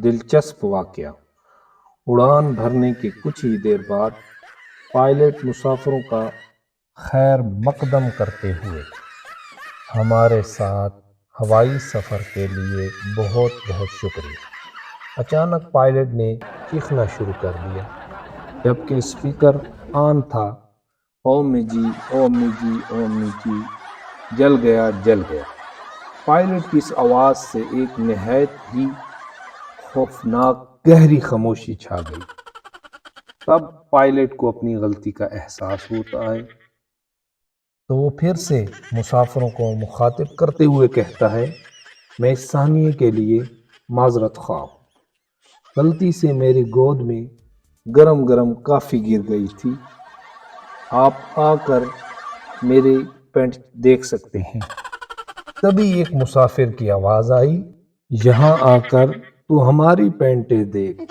دلچسپ واقعہ۔ اڑان بھرنے کے کچھ ہی دیر بعد پائلٹ مسافروں کا خیر مقدم کرتے ہوئے ہمارے ساتھ ہوائی سفر کے لیے بہت بہت شکریہ۔ اچانک پائلٹ نے چیخنا شروع کر دیا، جبکہ اسپیکر آن تھا، او امی جی، او امی جی، او امی جی، جل گیا جل گیا۔ پائلٹ کی اس آواز سے ایک نہایت ہی خوفناک گہری خاموشی چھا گئی۔ تب پائلٹ کو اپنی غلطی کا احساس ہوتا ہے تو وہ پھر سے مسافروں کو مخاطب کرتے ہوئے کہتا ہے، میں اس ثانیے کے لیے معذرت خواہ ہوں۔ غلطی سے میری گود میں گرم گرم کافی گر گئی تھی۔ آپ آ کر میری پینٹ دیکھ سکتے ہیں۔ تبھی ایک مسافر کی آواز آئی، یہاں آ کر تو ہماری پینٹیں دیکھ۔